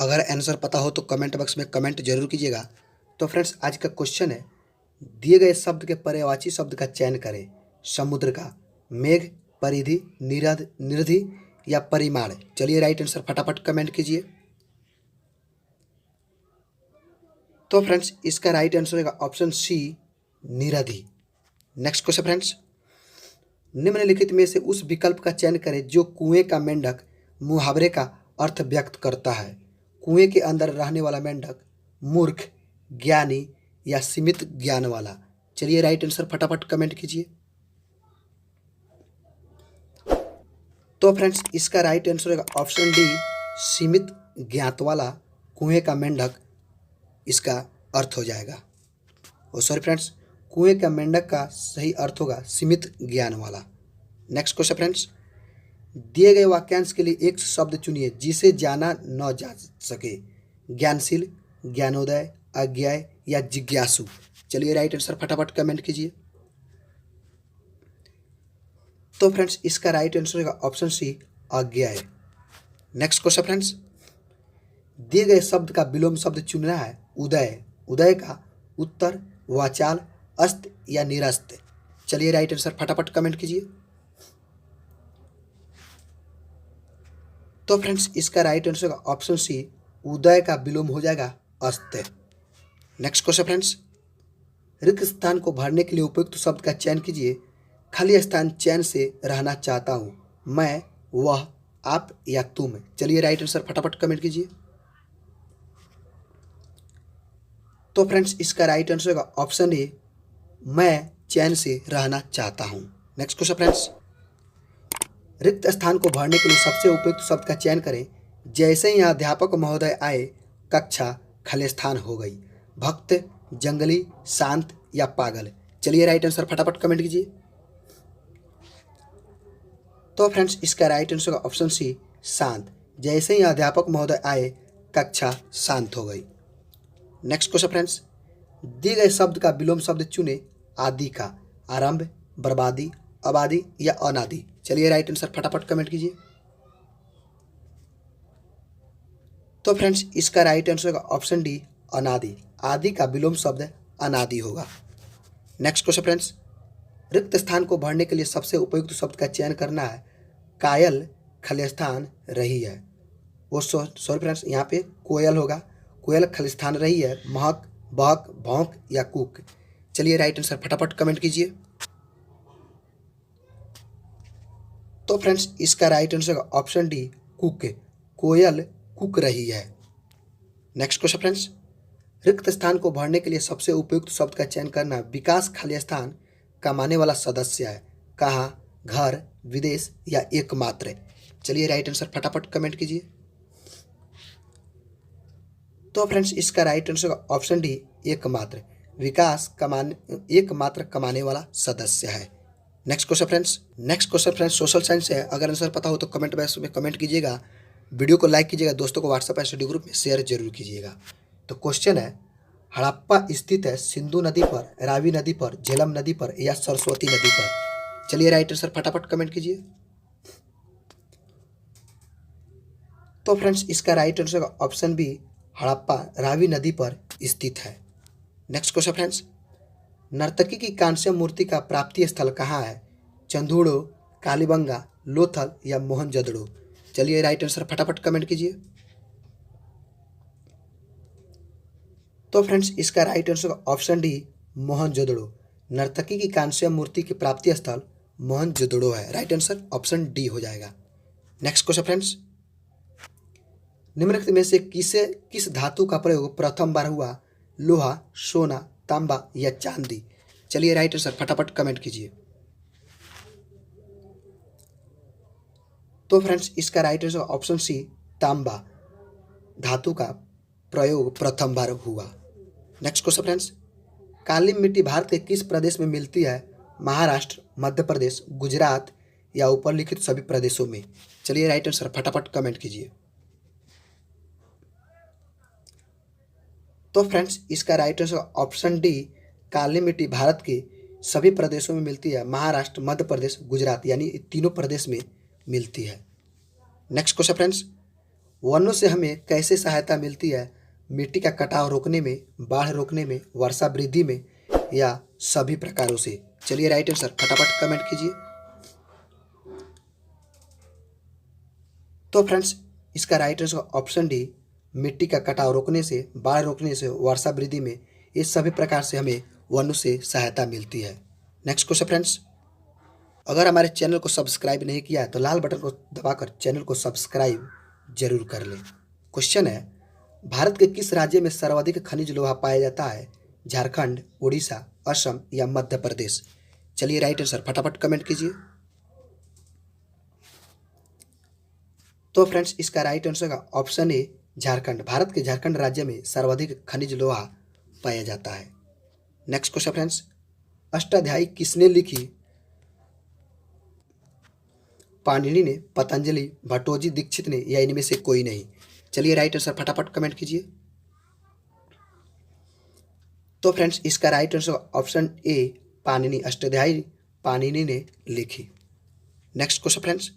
अगर आंसर पता हो तो कमेंट बॉक्स में कमेंट जरूर कीजिएगा। तो फ्रेंड्स आज का क्वेश्चन है, दिए गए शब्द के पर्यायवाची शब्द का चयन करें। समुद्र का, मेघ, परिधि, निरध, निरधि या परिमाण। चलिए राइट आंसर फटाफट कमेंट कीजिए। तो फ्रेंड्स इसका राइट आंसर होगा ऑप्शन सी, निरधि। नेक्स्ट क्वेश्चन फ्रेंड्स, निम्नलिखित में से उस विकल्प का चयन करें जो कुएं का मेंढक मुहावरे का अर्थ व्यक्त करता है। कुएं के अंदर रहने वाला मेंढक मूर्ख, ज्ञानी या सीमित ज्ञान वाला। चलिए राइट आंसर फटाफट कमेंट कीजिए। तो फ्रेंड्स इसका राइट आंसर होगा ऑप्शन डी, सीमित ज्ञात वाला। कुएं का मेंढक इसका अर्थ हो जाएगा। सॉरी फ्रेंड्स, कुएं का मेंढक का सही अर्थ होगा सीमित ज्ञान वाला। नेक्स्ट क्वेश्चन फ्रेंड्स, दिए गए वाक्यांश के लिए एक शब्द चुनिए जिसे जाना न जा सके। ज्ञानशील, ज्ञानोदय, अज्ञेय या जिज्ञासु। चलिए राइट आंसर फटाफट कमेंट कीजिए। तो फ्रेंड्स इसका राइट आंसर होगा ऑप्शन सी, अज्ञेय। नेक्स्ट क्वेश्चन फ्रेंड्स, दिए गए शब्द का विलोम शब्द चुनना है। उदय, उदय का उत्तर, वाचाल, अस्त या निरस्त। चलिए राइट आंसर फटाफट कमेंट कीजिए। तो फ्रेंड्स इसका राइट आंसर होगा ऑप्शन सी, उदय का विलोम हो जाएगा अस्त। नेक्स्ट क्वेश्चन फ्रेंड्स, रिक्त स्थान को भरने के लिए उपयुक्त शब्द का चयन कीजिए। खाली स्थान चैन से रहना चाहता हूँ। मैं, वह, आप या तुम। चलिए राइट आंसर फटाफट कमेंट कीजिए। तो फ्रेंड्स इसका राइट आंसर होगा ऑप्शन ए, मैं चैन से रहना चाहता हूँ। नेक्स्ट क्वेश्चन फ्रेंड्स, रिक्त स्थान को भरने के लिए सबसे उपयुक्त शब्द का चयन करें। जैसे ही यहाँ अध्यापक महोदय आए, कक्षा खाली स्थान हो गई। भक्त, जंगली, शांत या पागल। चलिए राइट आंसर फटाफट कमेंट कीजिए। तो फ्रेंड्स इसका राइट आंसर होगा ऑप्शन सी, शांत। जैसे ही अध्यापक महोदय आए, कक्षा शांत हो गई। नेक्स्ट क्वेश्चन फ्रेंड्स, दिए गए शब्द का विलोम शब्द चुने। आदि का, आरंभ, बर्बादी, आबादी या अनादि। चलिए राइट आंसर फटाफट कमेंट कीजिए। तो फ्रेंड्स इसका राइट आंसर होगा ऑप्शन डी, अनादि। आदि का विलोम शब्द अनादि होगा। नेक्स्ट क्वेश्चन फ्रेंड्स, रिक्त स्थान को भरने के लिए सबसे उपयुक्त शब्द का चयन करना है। कायल, खलिस्तान, रही है। वो सॉरी फ्रेंड्स, यहाँ पे कोयल होगा। कोयल, खलिस्तान, रही है, महक, बहक, भौंक या कुक। चलिए राइट आंसर फटाफट कमेंट कीजिए। तो फ्रेंड्स इसका राइट आंसर होगा ऑप्शन डी, कुक। कोयल कुक रही है। नेक्स्ट क्वेश्चन फ्रेंड्स, रिक्त स्थान को भरने के लिए सबसे उपयुक्त शब्द का चयन करना। विकास खाली स्थान कमाने वाला सदस्य है। कहाँ, घर, विदेश या एकमात्र। चलिए राइट आंसर फटाफट कमेंट कीजिए। तो फ्रेंड्स इसका राइट आंसर होगा ऑप्शन डी, एकमात्र। विकास कमाने, एकमात्र कमाने वाला सदस्य है। Next question friends social science है। अगर आंसर पता हो तो कमेंट बॉक्स में कमेंट कीजिएगा। वीडियो को लाइक कीजिएगा, दोस्तों को व्हाट्सएप या स्टडी ग्रुप में शेयर जरूर कीजिएगा। तो क्वेश्चन है, हड़प्पा स्थित है सिंधु नदी पर, रावी नदी पर, झेलम नदी पर या सरस्वती नदी पर। चलिए राइट आंसर फटाफट कमेंट कीजिए। तो फ्रेंड्स इसका राइट आंसर होगा ऑप्शन बी, हड़प्पा रावी नदी पर स्थित है। नेक्स्ट क्वेश्चन फ्रेंड्स, नर्तकी की कांस्य मूर्ति का प्राप्ति स्थल कहाँ है। चंदूड़ो, कालीबंगा, लोथल या मोहनजोदड़ो। चलिए राइट आंसर फटाफट कमेंट कीजिए। तो फ्रेंड्स इसका right answer option D, Mohenjodaro. नर्तकी की कांस्य मूर्ति की प्राप्ति स्थल मोहनजोदड़ो है। राइट आंसर ऑप्शन डी हो जाएगा। नेक्स्ट क्वेश्चन फ्रेंड्स, निम्नलिखित में से किस धातु का प्रयोग प्रथम बार हुआ। लोहा, सोना, तांबा या चांदी। चलिए राइट आंसर फटाफट कमेंट कीजिए। तो फ्रेंड्स इसका राइट आंसर ऑप्शन सी, तांबा धातु का प्रयोग प्रथम बार हुआ। नेक्स्ट क्वेश्चन फ्रेंड्स, काली मिट्टी भारत के किस प्रदेश में मिलती है। महाराष्ट्र, मध्य प्रदेश, गुजरात या ऊपर लिखित सभी प्रदेशों में। चलिए राइट आंसर फटाफट कमेंट कीजिए। तो फ्रेंड्स इसका राइट आंसर ऑप्शन डी, काली मिट्टी भारत के सभी प्रदेशों में मिलती है। महाराष्ट्र, मध्य प्रदेश, गुजरात यानी तीनों प्रदेश में मिलती है। नेक्स्ट क्वेश्चन फ्रेंड्स, वनों से हमें कैसे सहायता मिलती है? मिट्टी का कटाव रोकने में, बाढ़ रोकने में, वर्षा वृद्धि में, या सभी प्रकारों से? चलिए राइट आंसर फटाफट कमेंट कीजिए। तो फ्रेंड्स इसका राइट आंसर ऑप्शन डी, मिट्टी का कटाव रोकने से, बाढ़ रोकने से, वर्षा वृद्धि में, ये सभी प्रकार से हमें वनों से सहायता मिलती है। नेक्स्ट क्वेश्चन फ्रेंड्स, अगर हमारे चैनल को सब्सक्राइब नहीं किया है तो लाल बटन को दबाकर चैनल को सब्सक्राइब जरूर कर लें। क्वेश्चन है, भारत के किस राज्य में सर्वाधिक खनिज लोहा पाया जाता है? झारखंड, उड़ीसा, असम या मध्य प्रदेश? चलिए राइट आंसर फटाफट कमेंट कीजिए। तो फ्रेंड्स इसका राइट आंसर का ऑप्शन ए झारखंड। भारत के झारखंड राज्य में सर्वाधिक खनिज लोहा पाया जाता है। नेक्स्ट क्वेश्चन फ्रेंड्स, अष्टाध्यायी किसने लिखी? पाणिनि ने, पतंजलि, भट्टोजी दीक्षित ने, या इनमें से कोई नहीं? चलिए राइट आंसर फटाफट कमेंट कीजिए। तो फ्रेंड्स इसका right answer option A Panini, Ashtadhyayi Panini ने लिखी। नेक्स्ट क्वेश्चन फ्रेंड्स,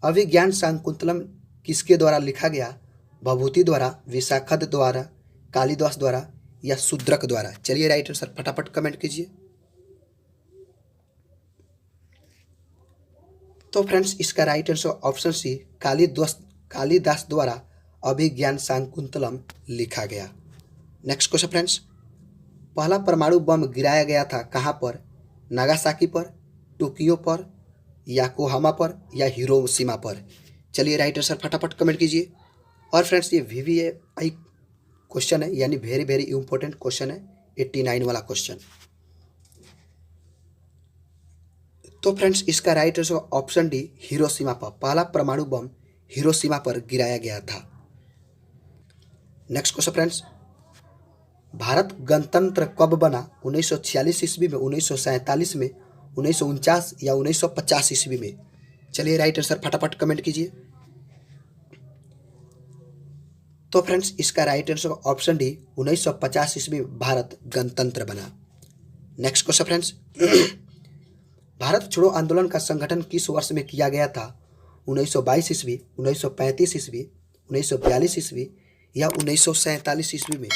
अभिज्ञान शाकुंतलम किसके द्वारा लिखा गया? भभूति द्वारा, विशाखद द्वारा, कालिदास द्वारा या शूद्रक द्वारा? चलिए राइट आंसर फटाफट कमेंट कीजिए। तो फ्रेंड्स इसका right answer option C Kalidas द्वारा अभिज्ञान शाकुंतलम लिखा गया। नेक्स्ट क्वेश्चन फ्रेंड्स, पहला परमाणु बम गिराया गया था कहाँ पर? नागासाकी पर, टोक्यो पर, योकोहामा पर या हिरोशिमा पर? चलिए राइट आंसर फटाफट कमेंट कीजिए। और फ्रेंड्स ये VVAI क्वेश्चन है, यानी वेरी वेरी इंपॉर्टेंट क्वेश्चन है, 89 वाला क्वेश्चन। तो फ्रेंड्स इसका right answer option D Hiroshima पर, पहला परमाणु बम हिरोशिमा पर गिराया गया था। नेक्स्ट क्वेश्चन फ्रेंड्स, भारत गणतंत्र कब बना? 1946 ईस्वी में, 1947 में, 1949 या 1950 ईस्वी में? चलिए राइट आंसर फटाफट कमेंट कीजिए। तो फ्रेंड्स इसका राइट आंसर ऑप्शन डी 1950 ईस्वी में भारत गणतंत्र बना। नेक्स्ट क्वेश्चन फ्रेंड्स, भारत छोड़ो आंदोलन का संगठन किस वर्ष में किया गया था? 1922 ईस्वी, 1935 ईस्वी, 1942 ईस्वी या 1947 ईस्वी में?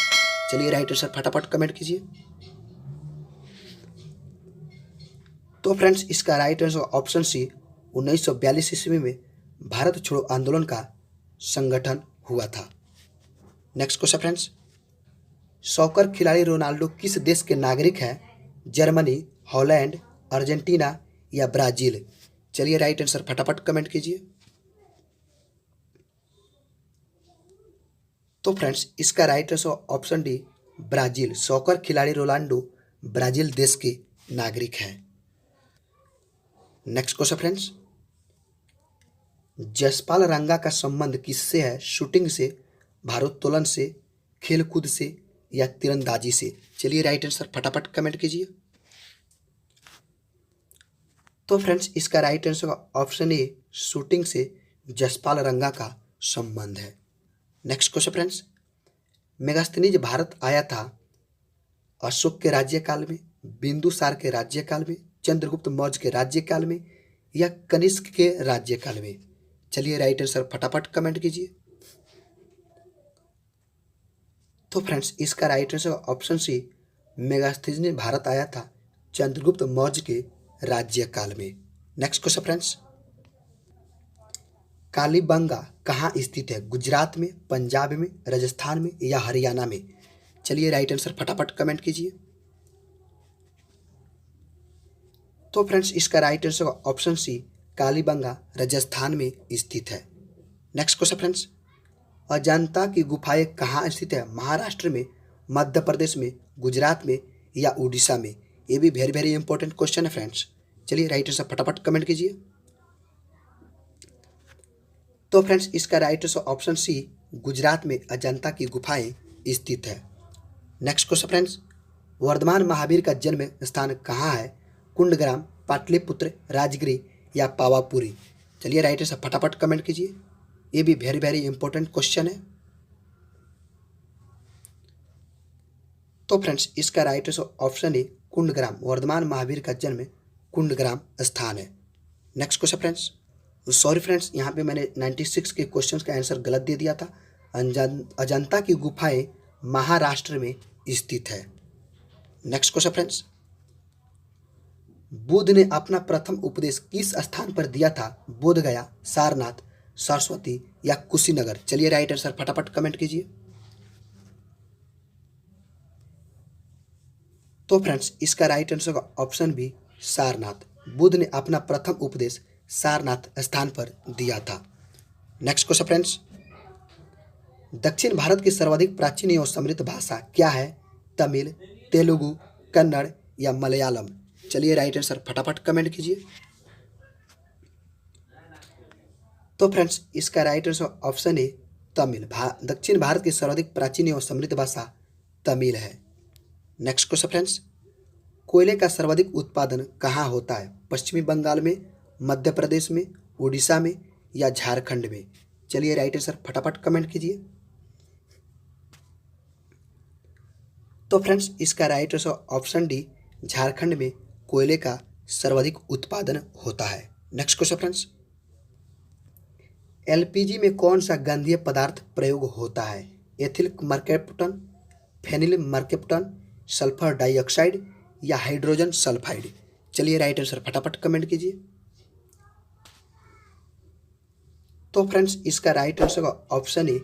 चलिए राइट आंसर फटाफट कमेंट कीजिए। तो फ्रेंड्स इसका राइट आंसर ऑप्शन सी 1942 ईस्वी में भारत छोड़ो आंदोलन का संगठन हुआ था। नेक्स्ट क्वेश्चन फ्रेंड्स, सॉकर खिलाड़ी रोनाल्डो किस देश के नागरिक हैं? जर्मनी, हॉलैंड, अर्जेंटीना या ब्राजील? चलिए राइट आंसर फटाफट कमेंट कीजिए। तो फ्रेंड्स इसका right answer option D Brazil. Soccer खिलाड़ी रोनाल्डो ब्राजील देश के नागरिक हैं। नेक्स्ट क्वेश्चन फ्रेंड्स, जसपाल रंगा का संबंध किससे है? शूटिंग से, भारोत्तोलन से, खेलकूद से या तीरंदाजी से? चलिए राइट आंसर फटाफट कमेंट कीजिए। तो फ्रेंड्स इसका right answer option A shooting से जसपाल रंगा का संबंध है। Next question friends, Megasthenes Bharat आया था अशोक के राज्यकाल में, बिंदुसार के राज्यकाल में, चंद्रगुप्त मौर्य के राज्यकाल में या कनिष्क के राज्यकाल में? चलिए राइट आंसर फटाफट कमेंट कीजिए। तो फ्रेंड्स इसका right answer option C Megasthenes Bharat आया था चंद्रगुप्त मौर्य के राज्यकाल में। नेक्स्ट क्वेश्चन फ्रेंड्स, कालीबंगा कहाँ स्थित है? गुजरात में, पंजाब में, राजस्थान में या हरियाणा में? चलिए राइट आंसर फटाफट कमेंट कीजिए। तो फ्रेंड्स इसका right answer option C Kalibangan Rajasthan में स्थित है। नेक्स्ट क्वेश्चन फ्रेंड्स, अजंता की गुफाएं कहाँ स्थित है? महाराष्ट्र में, मध्य प्रदेश में, गुजरात में या उड़ीसा में? ये भी वेरी वेरी इंपॉर्टेंट क्वेश्चन है फ्रेंड्स। चलिए राइट आंसर फटाफट कमेंट कीजिए। तो फ्रेंड्स इसका right answer option C Gujarat में अजंता की गुफाएं स्थित है। Next question friends, Vardhaman Mahavir का जन्म स्थान कहाँ है? कुंडग्राम, पाटलिपुत्र, राजगिरी या पावापुरी? चलिए राइट आंसर फटाफट कमेंट कीजिए। ये भी वेरी वेरी इंपॉर्टेंट क्वेश्चन है। तो फ्रेंड्स इसका राइट आंसर ऑप्शन है कुंडग्राम। वर्धमान महावीर का जन्म कुंडग्राम स्थान है। Next question friends, sorry friends, यहाँ पे मैंने 96 के क्वेश्चन का आंसर गलत दे दिया था। अजंता की गुफाएं महाराष्ट्र में स्थित है। नेक्स्ट क्वेश्चन फ्रेंड्स, बुद्ध ने अपना प्रथम उपदेश किस स्थान पर दिया था? बोध गया, सारनाथ, सरस्वती या कुशीनगर? चलिए राइट आंसर फटाफट कमेंट कीजिए। तो फ्रेंड्स इसका राइट आंसर का ऑप्शन बी सारनाथ। बुद्ध ने अपना प्रथम उपदेश सारनाथ स्थान पर दिया था। नेक्स्ट क्वेश्चन फ्रेंड्स, दक्षिण भारत की सर्वाधिक प्राचीन एवं समृद्ध भाषा क्या है? तमिल, तेलुगु, कन्नड़ या मलयालम? चलिए राइट आंसर फटाफट कमेंट कीजिए। तो फ्रेंड्स इसका right answer option A Tamil. दक्षिण भारत की सर्वाधिक प्राचीन एवं समृद्ध भाषा तमिल है। नेक्स्ट क्वेश्चन फ्रेंड्स, कोयले का सर्वाधिक उत्पादन कहाँ होता है? पश्चिमी बंगाल में, मध्य प्रदेश में, उड़ीसा में या झारखंड में? चलिए राइट आंसर फटाफट कमेंट कीजिए। तो फ्रेंड्स इसका right answer option D Jharkhand में कोयले का सर्वाधिक उत्पादन होता है। नेक्स्ट क्वेश्चन फ्रेंड्स, एलपीजी में कौन सा गंधीय पदार्थ प्रयोग होता है? एथिल मर्केप्टन, फेनिल मर्केप्टन, सल्फर डाइऑक्साइड या हाइड्रोजन सल्फाइड? चलिए राइट आंसर फटाफट कमेंट कीजिए। तो फ्रेंड्स इसका राइट आंसर का ऑप्शन है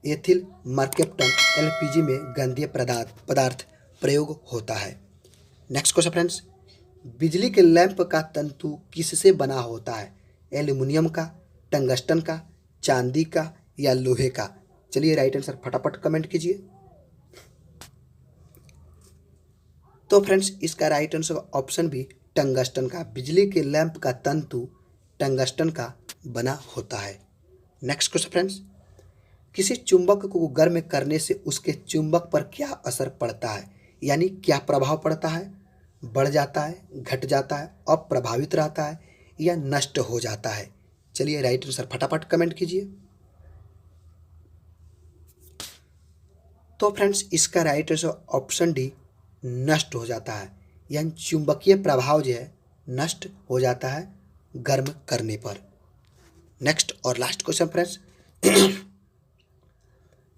एथिल मर्केप्टन एलपीजी में गंधीय पदार्थ प्रयोग होता है। नेक्स्ट क्वेश्चन फ्रेंड्स, बिजली के लैंप का तंतु किससे बना होता है? एल्युमिनियम का, टंगस्टन का, चांदी का या लोहे का? चलिए राइट आंसर फटाफट कमेंट कीजिए। तो फ्रेंड्स इसका राइट आंसर ऑप्शन भी टंगस्टन का। बिजली के लैंप का तंतु टंगस्टन का बना होता है। नेक्स्ट क्वेश्चन फ्रेंड्स, किसी चुंबक को गर्म करने से उसके चुंबक पर क्या असर पड़ता है? यानी क्या प्रभाव पड़ता है? बढ़ जाता है, घट जाता है, अप्रभावित रहता है या नष्ट हो जाता है? चलिए राइट आंसर फटाफट कमेंट कीजिए। तो फ्रेंड्स इसका राइट आंसर ऑप्शन डी नष्ट हो जाता है। यानी चुंबकीय प्रभाव जो है नष्ट हो जाता है गर्म करने पर। नेक्स्ट और लास्ट क्वेश्चन फ्रेंड्स,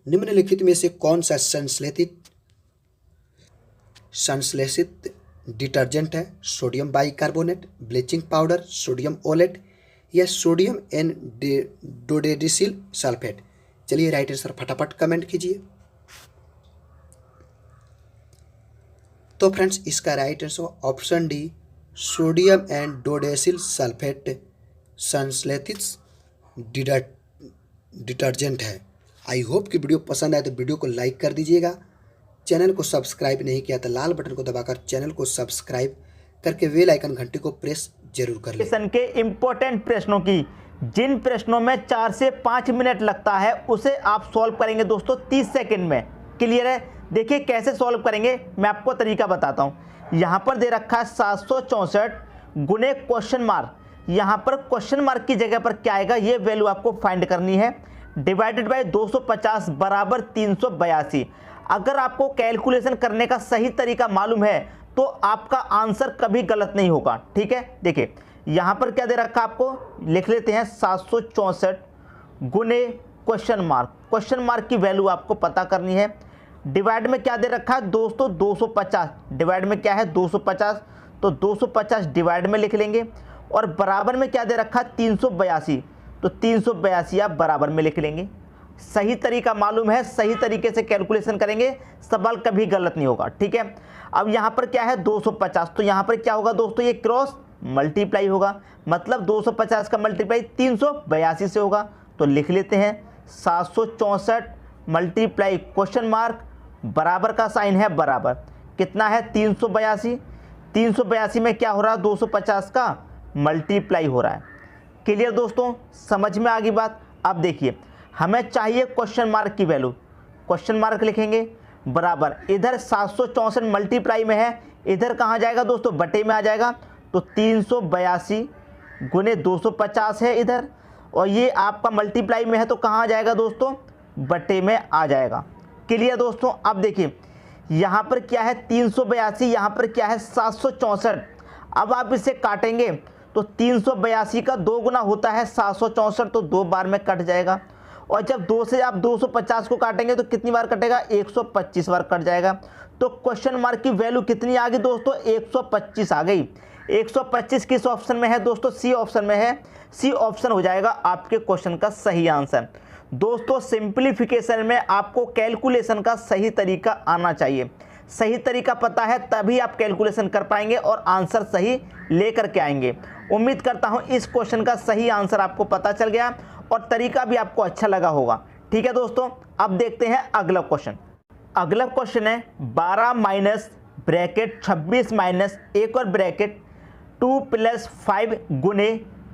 निम्नलिखित में से कौन सा संश्लेषित डिटर्जेंट है? Sodium bicarbonate, bleaching powder, sodium OLED या सोडियम एन डोडेसिल सल्फेट? चलिए राइट आंसर फटाफट कमेंट कीजिए। तो फ्रेंड्स इसका right answer option D sodium and dodecyl sulphate संश्लेषित डिटर्जेंट है। आई होप कि वीडियो पसंद आए तो वीडियो को लाइक कर दीजिएगा। चैनल को सब्सक्राइब नहीं किया तो लाल बटन को दबाकर चैनल को सब्सक्राइब करके बेल आइकन घंटी को प्रेस जरूर कर लें। के इम्पोर्टेंट प्रश्नों की जिन प्रश्नों में 4 से 5 मिनट लगता है उसे आप सॉल्व करेंगे दोस्तों 30 सेकंड में। क्लियर है? देखिए कैसे सॉल्व करेंगे मैं आपको तरीका बताता हूँ। यहाँ पर दे रखा है 764 गुने क्वेश्चन मार्क। यहाँ पर क्वेश्चन मार्क की जगह पर क्या आएगा ये वैल्यू आपको फाइंड करनी है। डिवाइडेड बाय 250 बराबर 382। अगर आपको कैलकुलेशन करने का सही तरीका मालूम है तो आपका आंसर कभी गलत नहीं होगा। ठीक है, देखिए यहाँ पर क्या दे रखा आपको, लिख लेते हैं 764 गुने क्वेश्चन मार्क। क्वेश्चन मार्क की वैल्यू आपको पता करनी है। डिवाइड में क्या दे रखा है दोस्तों 250। डिवाइड में क्या है 250, तो 250 डिवाइड में लिख लेंगे। और बराबर में क्या दे रखा है 382, तो 382 आप बराबर में लिख लेंगे। सही तरीका मालूम है, सही तरीके से कैलकुलेशन करेंगे, सवाल कभी गलत नहीं होगा। ठीक है, अब यहाँ पर क्या है 250, तो यहाँ पर क्या होगा दोस्तों ये क्रॉस मल्टीप्लाई होगा। मतलब 250 का मल्टीप्लाई 382 से होगा। तो लिख लेते हैं 764 मल्टीप्लाई क्वेश्चन मार्क बराबर का साइन है बराबर कितना है 382। 382 में क्या हो रहा है 250 का मल्टीप्लाई हो रहा है। क्लियर दोस्तों, समझ में आ गई बात। अब देखिए हमें चाहिए क्वेश्चन मार्क की वैल्यू। क्वेश्चन मार्क लिखेंगे बराबर, इधर 764 मल्टीप्लाई में है, इधर कहाँ जाएगा दोस्तों बटे में आ जाएगा। तो 382 गुने 250 है इधर, और ये आपका मल्टीप्लाई में है तो कहाँ आ जाएगा दोस्तों बटे में आ जाएगा। क्लियर दोस्तों, अब देखिए यहाँ पर क्या है 382, यहाँ पर क्या है 764। अब आप इसे काटेंगे तो 382 का 2 गुना होता है 764, तो 2 बार में कट जाएगा। और जब 2 से आप 250 को काटेंगे तो कितनी बार कटेगा, 125 बार कट जाएगा। तो क्वेश्चन मार्क की वैल्यू कितनी आ गई दोस्तों, 125 आ गई। 125 किस ऑप्शन में है दोस्तों, सी ऑप्शन में है। सी ऑप्शन हो जाएगा आपके क्वेश्चन का सही आंसर। दोस्तों सिंप्लीफिकेशन में आपको कैलकुलेशन का सही तरीका आना चाहिए। सही तरीका पता है तभी आप कैलकुलेशन कर पाएंगे और आंसर सही लेकर के आएंगे। उम्मीद करता हूं इस क्वेश्चन का सही आंसर आपको पता चल गया और तरीका भी आपको अच्छा लगा होगा। ठीक है दोस्तों, अब देखते हैं अगला क्वेश्चन। अगला क्वेश्चन है 12 माइनस ब्रैकेट 26 माइनस एक और ब्रैकेट 2 + 5 गुने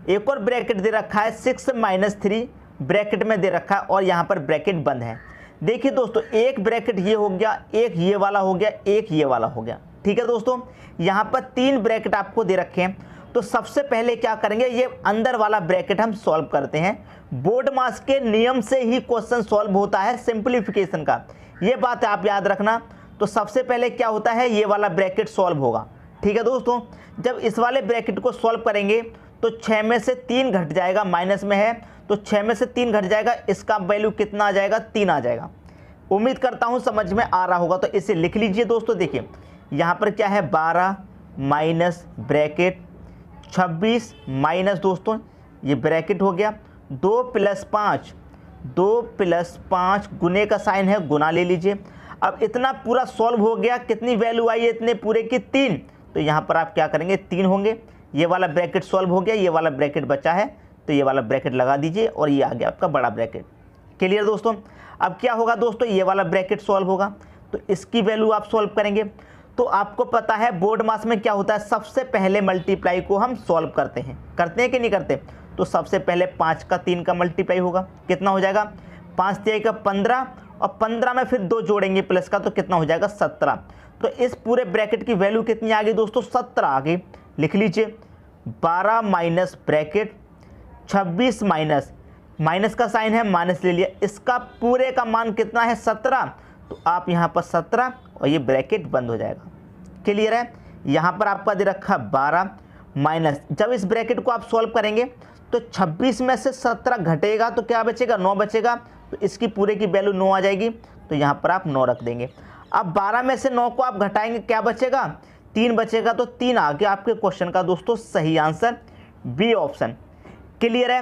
एक और ब्रैकेट दे रखा है 6 - 3 ब्रैकेट में दे रखा है और यहाँ पर ब्रैकेट बंद है। देखिए दोस्तों, एक ब्रैकेट ये हो गया, एक ये वाला हो गया, एक ये वाला हो गया। ठीक है दोस्तों, यहाँ पर 3 ब्रैकेट आपको दे रखे हैं। तो सबसे पहले क्या करेंगे, ये अंदर वाला ब्रैकेट हम सॉल्व करते हैं। बोर्ड मास के नियम से ही क्वेश्चन सॉल्व होता है सिंप्लीफिकेशन का, ये बात आप याद रखना। तो सबसे पहले क्या होता है, ये वाला ब्रैकेट सॉल्व होगा। ठीक है दोस्तों, जब इस वाले ब्रैकेट को सॉल्व करेंगे तो 6 में से 3 घट जाएगा, माइनस में है तो 6 में से 3 घट जाएगा, इसका वैल्यू कितना आ जाएगा, 3 आ जाएगा। उम्मीद करता हूं समझ में आ रहा होगा। तो इसे लिख लीजिए दोस्तों। देखिए यहाँ पर क्या है, 12 माइनस ब्रैकेट 26 माइनस दोस्तों ये ब्रैकेट हो गया 2 + 5, 2 + 5 गुने का साइन है, गुना ले लीजिए। अब इतना पूरा सॉल्व हो गया, कितनी वैल्यू आई है इतने पूरे की 3। तो यहाँ पर आप क्या करेंगे, 3 होंगे। ये वाला ब्रैकेट सॉल्व हो गया, ये वाला ब्रैकेट बचा है तो ये वाला ब्रैकेट लगा दीजिए और ये आ गया आपका बड़ा ब्रैकेट। क्लियर दोस्तों। अब क्या होगा दोस्तों, ये वाला ब्रैकेट सॉल्व होगा तो इसकी वैल्यू आप सॉल्व करेंगे। तो आपको पता है बोर्ड मास में क्या होता है, सबसे पहले मल्टीप्लाई को हम सॉल्व करते हैं कि नहीं करते। तो सबसे पहले 5 का 3 का मल्टीप्लाई होगा, कितना हो जाएगा, 5 × 3 = 15 और 15 में फिर 2 जोड़ेंगे प्लस का तो कितना हो जाएगा, 17। तो इस पूरे ब्रैकेट की वैल्यू कितनी आ गई दोस्तों, 17 आ गई। लिख लीजिए 12 माइनस ब्रैकेट 26 माइनस का साइन है, माइनस ले लिया, इसका पूरे का मान कितना है, 17। तो आप यहाँ पर 17 और ये ब्रैकेट बंद हो जाएगा। क्लियर है। यहाँ पर आपका दे रखा 12 माइनस, जब इस ब्रैकेट को आप सॉल्व करेंगे तो 26 में से 17 घटेगा तो क्या बचेगा, 9 बचेगा। तो इसकी पूरे की वैल्यू 9 आ जाएगी। तो यहाँ पर आप 9 रख देंगे। अब 12 में से 9 को आप घटाएंगे, क्या बचेगा, 3 बचेगा। तो 3 आ गया आपके क्वेश्चन का दोस्तों सही आंसर, बी ऑप्शन। क्लियर है।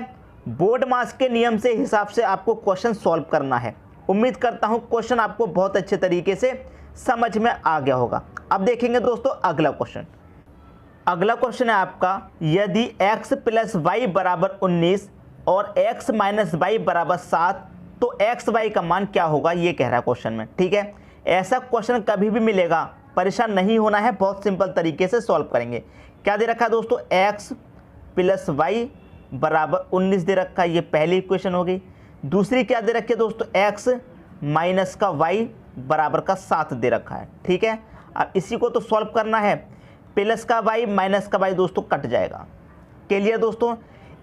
बोर्ड मास के नियम से हिसाब से आपको क्वेश्चन सॉल्व करना है। उम्मीद करता हूं क्वेश्चन आपको बहुत अच्छे तरीके से समझ में आ गया होगा। अब देखेंगे दोस्तों अगला क्वेश्चन। अगला क्वेश्चन है आपका, यदि x + y = 19 और x - y = 7 तो x y का मान क्या होगा, ये कह रहा है क्वेश्चन में। ठीक है, ऐसा क्वेश्चन कभी भी मिलेगा, परेशान नहीं होना है, बहुत सिंपल तरीके से सॉल्व करेंगे। क्या दे रखा है दोस्तों, x + y = 19 दे रखा है, ये पहली इक्वेशन हो गई। दूसरी क्या दे रखी है दोस्तों, x - y = 7 दे रखा है। ठीक है, अब इसी को तो सॉल्व करना है, प्लस का y माइनस का y दोस्तों कट जाएगा। क्लियर दोस्तों,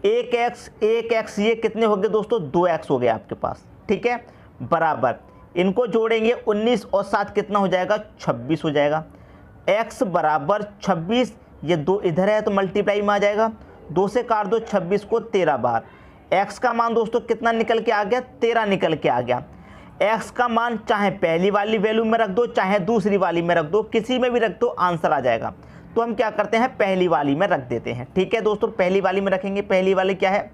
1x ये कितने हो गए दोस्तों, 2x हो गया आपके पास। ठीक है, बराबर इनको जोड़ेंगे 19 और 7 कितना हो जाएगा, 26 हो जाएगा। x = 26, ये 2 इधर है तो मल्टीप्लाई में आ जाएगा, 2 से काट दो 26 को 13 बार। x का मान दोस्तों कितना निकल के आ गया, 13 निकल के आ गया। x का मान चाहे पहली वाली वैल्यू में रख दो चाहे दूसरी वाली में रख दो, किसी में भी रख दो आंसर आ जाएगा। तो हम क्या करते हैं, पहली वाली में रख देते हैं। ठीक है दोस्तों, पहली वाली में रखेंगे। पहली वाली क्या है,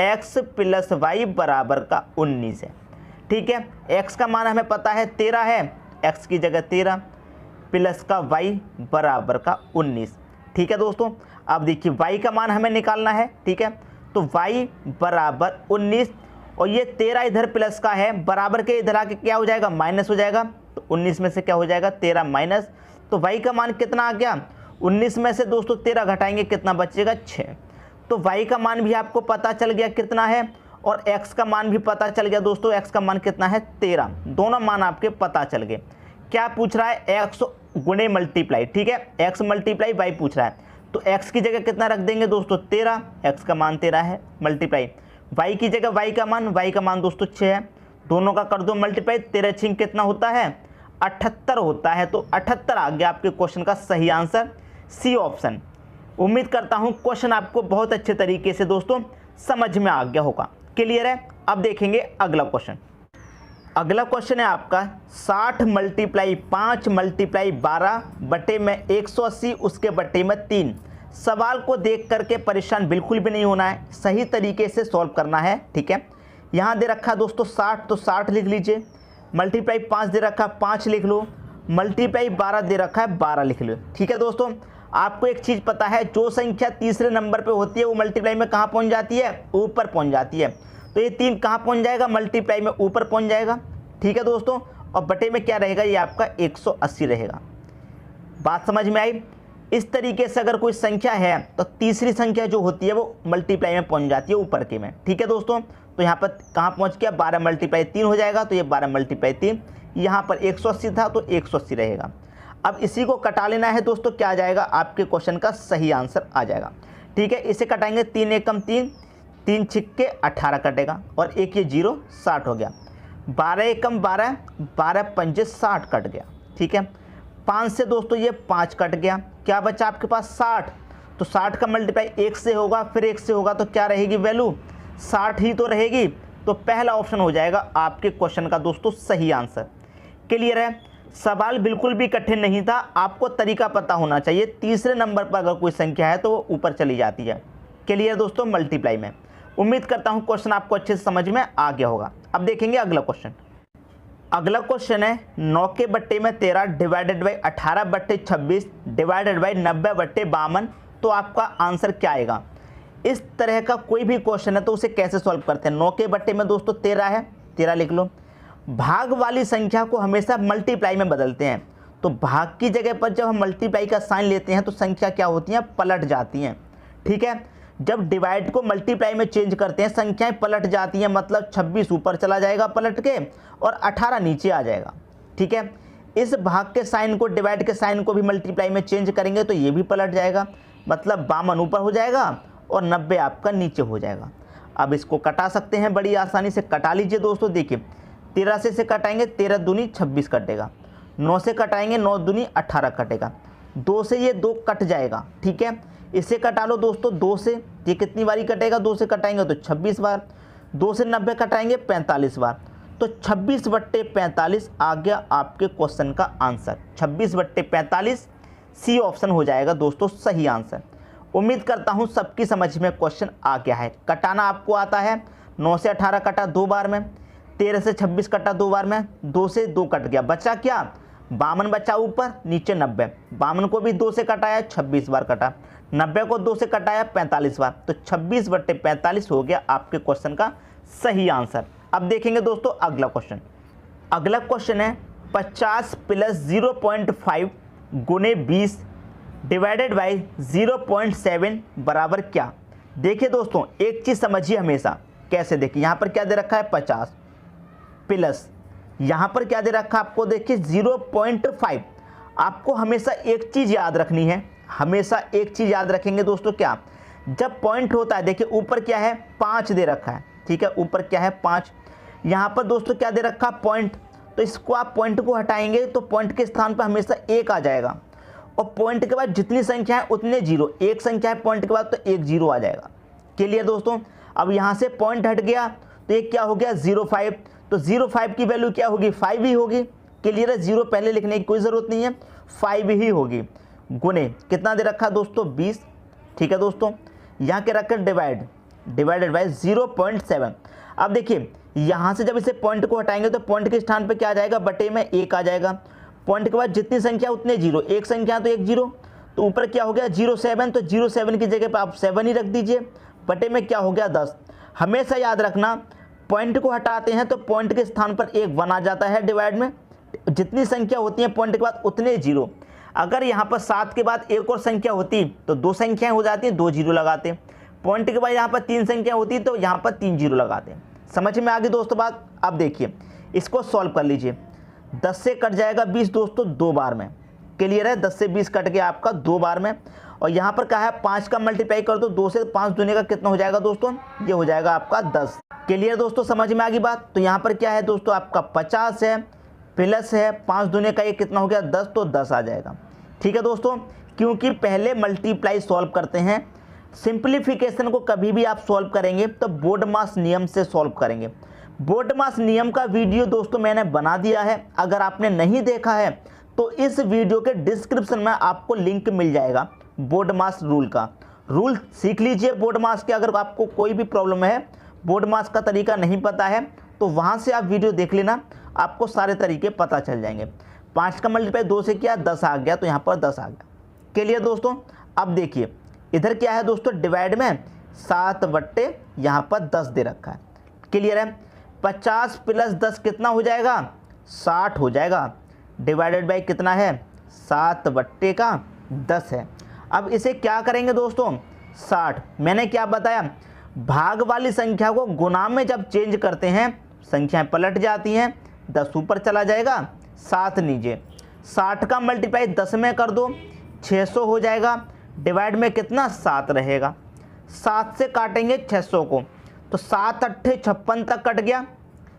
x + y = 19 है। ठीक है, x का मान हमें पता है 13 है, x की जगह 13 प्लस का y = 19। ठीक है दोस्तों, अब देखिए y का मान हमें निकालना है। ठीक है, तो y = 19 और ये 13 इधर प्लस का है, बराबर के इधर आके क्या हो जाएगा, माइनस हो जाएगा। तो 19 में से क्या हो जाएगा, 13 माइनस, तो y का मान कितना आ गया, 19 में से दोस्तों 13 घटाएंगे कितना बचेगा, 6। तो y का मान भी आपको पता चल गया कितना है और x का मान भी पता चल गया दोस्तों, x का मान कितना है, 13। दोनों मान आपके पता चल गए। क्या पूछ रहा है, x गुणे मल्टीप्लाई। ठीक है, x × y पूछ रहा है, तो x की जगह कितना रख देंगे दोस्तों, 13, x का मान 13 है, मल्टीप्लाई y की जगह y का मान दोस्तों 6 है, दोनों का कर दो मल्टीप्लाई, 13 × 6 कितना होता है, 78 होता है। तो 78 आ गया आपके क्वेश्चन का सही आंसर, सी ऑप्शन। उम्मीद करता हूं क्वेश्चन आपको बहुत अच्छे तरीके से दोस्तों समझ में आ गया होगा। क्लियर है? अब देखेंगे अगला क्वेश्चन। अगला क्वेश्चन है आपका 60 मल्टीप्लाई 5 मल्टीप्लाई 12 बटे में 180 उसके बटे में 3। सवाल को देख करके परेशान बिल्कुल भी नहीं होना है, सही तरीके से सॉल्व करना है। ठीक है, यहाँ दे रखा है दोस्तों 60, तो 60 लिख लीजिए। मल्टीप्लाई 5 दे रखा है 5 लिख लो। मल्टीप्लाई 12 दे रखा है 12 लिख लो। ठीक है दोस्तों, आपको एक चीज़ पता है, जो संख्या तीसरे नंबर पे होती है वो मल्टीप्लाई में कहाँ पहुँच जाती है? ऊपर पहुँच जाती है। तो ये 3 कहाँ पहुँच जाएगा? मल्टीप्लाई में ऊपर पहुँच जाएगा। ठीक है दोस्तों, और बटे में क्या रहेगा? ये आपका 180 रहेगा। बात समझ में आई? इस तरीके से अगर कोई संख्या है तो तीसरी संख्या जो होती है वो मल्टीप्लाई में पहुँच जाती है ऊपर के में। ठीक है दोस्तों, तो यहाँ पर कहाँ पहुँच गया? 12 मल्टीप्लाई 3 हो जाएगा, तो ये 12 मल्टीप्लाई 3। यहाँ पर 180 था तो 180 रहेगा। अब इसी को कटा लेना है दोस्तों, क्या आ जाएगा? आपके क्वेश्चन का सही आंसर आ जाएगा। ठीक है, इसे कटाएंगे 3 एकम 3, 3 छिक्के 18 कटेगा, और एक ये 0 60 हो गया। 12 एकम 12, 12 पंजे 60 कट गया। ठीक है, 5 से दोस्तों ये 5 कट गया, क्या बचा आपके पास? 60। तो 60 का मल्टीप्लाई 1 से होगा, फिर 1 से होगा, तो क्या रहेगी वैल्यू? 60 ही तो रहेगी। तो पहला ऑप्शन हो जाएगा आपके क्वेश्चन का दोस्तों सही आंसर। क्लियर है? सवाल बिल्कुल भी कठिन नहीं था, आपको तरीका पता होना चाहिए। तीसरे नंबर पर अगर कोई संख्या है तो वो ऊपर चली जाती है। क्लियर दोस्तों, मल्टीप्लाई में। उम्मीद करता हूं क्वेश्चन आपको अच्छे से समझ में आ गया होगा। अब देखेंगे अगला क्वेश्चन। अगला क्वेश्चन है 9 के बट्टे में 13 डिवाइडेड बाई 18 बट्टे 26 डिवाइडेड बाई 90 बट्टे 52। तो आपका आंसर क्या आएगा? इस तरह का कोई भी क्वेश्चन है तो उसे कैसे सॉल्व करते हैं? 9 के बट्टे में दोस्तों 13 है, 13 लिख लो। भाग वाली संख्या को हमेशा मल्टीप्लाई में बदलते हैं, तो भाग की जगह पर जब हम मल्टीप्लाई का साइन लेते हैं तो संख्या क्या होती हैं? पलट जाती हैं। ठीक है, जब डिवाइड को मल्टीप्लाई में चेंज करते हैं संख्याएं पलट जाती हैं, मतलब 26 ऊपर चला जाएगा पलट के, और 18 नीचे आ जाएगा। ठीक है, इस भाग के साइन को, डिवाइड के साइन को भी मल्टीप्लाई में चेंज करेंगे तो ये भी पलट जाएगा, मतलब 52 ऊपर हो जाएगा और 90 आपका नीचे हो जाएगा। अब इसको कटा सकते हैं बड़ी आसानी से, कटा लीजिए दोस्तों। देखिए 13 से कटाएंगे, 13 दूनी 26 कटेगा। 9 से कटाएंगे, 9 दूनी 18 कटेगा। 2 से ये 2 कट जाएगा। ठीक है, इसे कटा लो दोस्तों 2 से, ये कितनी बारी कटेगा? 2 से कटाएंगे तो 26 बार। 2 से 90 कटाएंगे 45 बार। तो 26 बट्टे 45 आ गया आपके क्वेश्चन का आंसर। 26 बट्टे 45 सी ऑप्शन हो जाएगा दोस्तों सही आंसर। उम्मीद करता हूं सबकी समझ में क्वेश्चन आ गया है। कटाना आपको आता है। 9 से 18 कटा 2 बार में, 13 से 26 कटा 2 बार में, 2 से 2 कट गया, बचा क्या? 52 बचा ऊपर, नीचे 90। 52 को भी 2 से कटाया, 26 बार कटा। 90 को 2 से कटाया, 45 बार। तो 26 बट्टे 45 हो गया आपके क्वेश्चन का सही आंसर। अब देखेंगे दोस्तों अगला क्वेश्चन। अगला क्वेश्चन है 50 प्लस 0.5 गुने 20 डिवाइडेड बाई 0.7 बराबर क्या? देखिए दोस्तों एक चीज़ समझिए हमेशा, कैसे देखिए, यहाँ पर क्या दे रखा है? 50 प्लस यहाँ पर क्या दे रखा है आपको? देखिए 0.5। आपको हमेशा एक चीज़ याद रखनी है, हमेशा एक चीज़ याद रखेंगे दोस्तों, क्या? जब पॉइंट होता है, देखिए ऊपर क्या है? 5 दे रखा है। ठीक है, ऊपर क्या है? 5। यहाँ पर दोस्तों क्या दे रखा? पॉइंट। तो इसको आप पॉइंट को हटाएंगे तो पॉइंट के स्थान पर हमेशा 1 आ जाएगा, और पॉइंट के बाद जितनी संख्या है उतने जीरो। एक संख्या है पॉइंट के बाद तो 1 0 आ जाएगा। क्लियर दोस्तों? अब यहाँ से पॉइंट हट गया तो ये क्या हो गया? 0.5। तो 0.5 की वैल्यू क्या होगी? 5 ही होगी। क्लियर है? 0 पहले लिखने की कोई ज़रूरत नहीं है, 5 ही होगी। गुने कितना दे रखा दोस्तों? 20। ठीक है दोस्तों, यहाँ के रखकर डिवाइडेड बाई 0.7। अब देखिए यहाँ से जब इसे पॉइंट को हटाएंगे तो पॉइंट के स्थान पे क्या आ जाएगा? बटे में 1 आ जाएगा। पॉइंट के बाद जितनी संख्या उतने जीरो, एक संख्या तो 1 0, तो ऊपर क्या हो गया? 0.7। तो 0.7 की जगह पर आप 7 ही रख दीजिए। बटे में क्या हो गया? 10। हमेशा याद रखना, पॉइंट को हटाते हैं तो पॉइंट के स्थान पर 1 1 आ जाता है डिवाइड में। जितनी संख्या होती है पॉइंट के बाद उतने जीरो। अगर यहाँ पर 7 के बाद एक और संख्या होती तो 2 संख्याएं हो जाती हैं, 2 0 लगाते। पॉइंट के बाद यहाँ पर 3 संख्या होती तो यहाँ पर 3 0 लगाते। समझ में आ गई दोस्तों बात? अब देखिए इसको सॉल्व कर लीजिए। 10 से कट जाएगा 20 दोस्तों 2 बार में। क्लियर है? 10 से 20 कट गया आपका 2 बार में। और यहाँ पर कहा है 5 का मल्टीप्लाई कर दो, 2 से 5 दूने का कितना हो जाएगा दोस्तों? ये हो जाएगा आपका 10। क्लियर दोस्तों? समझ में आ गई बात? तो यहाँ पर क्या है दोस्तों? आपका 50 है, प्लस है 5 दूने का, ये कितना हो गया? 10। तो 10 आ जाएगा। ठीक है दोस्तों, क्योंकि पहले मल्टीप्लाई सॉल्व करते हैं। सिंप्लीफिकेशन को कभी भी आप सॉल्व करेंगे तो बोडमास नियम से सॉल्व करेंगे। बोडमास नियम का वीडियो दोस्तों मैंने बना दिया है, अगर आपने नहीं देखा है तो इस वीडियो के डिस्क्रिप्शन में आपको लिंक मिल जाएगा बोडमास रूल का। रूल सीख लीजिए बोडमास के। अगर आपको कोई भी प्रॉब्लम है, बोडमास का तरीका नहीं पता है, तो वहाँ से आप वीडियो देख लेना, आपको सारे तरीके पता चल जाएंगे। 5 का मल्टीप्लाई 2 से किया 10 आ गया, तो यहाँ पर 10 आ गया। क्लियर दोस्तों। अब देखिए इधर क्या है दोस्तों, डिवाइड में 7 बट्टे यहाँ पर 10 दे रखा है। क्लियर है। 50 प्लस 10 कितना हो जाएगा, 60 हो जाएगा। डिवाइडेड बाई कितना है, 7 बट्टे का 10 है। अब इसे क्या करेंगे दोस्तों, 60। मैंने क्या बताया, भाग वाली संख्या को गुना में जब चेंज करते हैं संख्याएं पलट जाती हैं, 10 ऊपर चला जाएगा, 7 नीचे। 60 का मल्टीप्लाई 10 में कर दो, 600 हो जाएगा। डिवाइड में कितना, 7 रहेगा। 7 से काटेंगे 600 को, तो 7 अट्ठे 56 तक कट गया।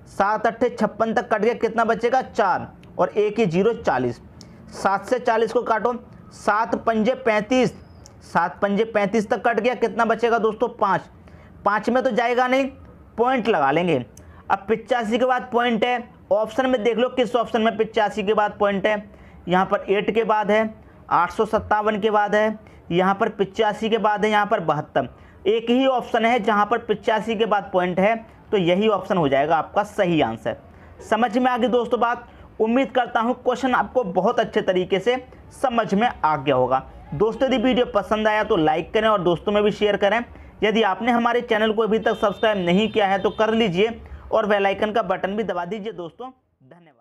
7 अट्ठे 56 तक कट गया, कितना बचेगा, 4 और 1 0 40। 7 से 40 को काटो, 7 पंजे 35, 7 पंजे 35 तक कट गया, कितना बचेगा दोस्तों, 5। 5 में तो जाएगा नहीं, पॉइंट लगा लेंगे। अब 85 के बाद पॉइंट है, ऑप्शन में देख लो किस ऑप्शन में 85 के बाद पॉइंट है। यहाँ पर 8 के बाद है, 857 के बाद है, यहाँ पर 85 के बाद है, यहाँ पर 72। एक ही ऑप्शन है जहाँ पर 85 के बाद पॉइंट है, तो यही ऑप्शन हो जाएगा आपका सही आंसर। समझ में आ गई दोस्तों बात। उम्मीद करता हूँ क्वेश्चन आपको बहुत अच्छे तरीके से समझ में आ गया होगा। दोस्तों यदि वीडियो पसंद आया तो लाइक करें और दोस्तों में भी शेयर करें। यदि आपने हमारे चैनल को अभी तक सब्सक्राइब नहीं किया है तो कर लीजिए और बेल आइकन का बटन भी दबा दीजिए दोस्तों। धन्यवाद।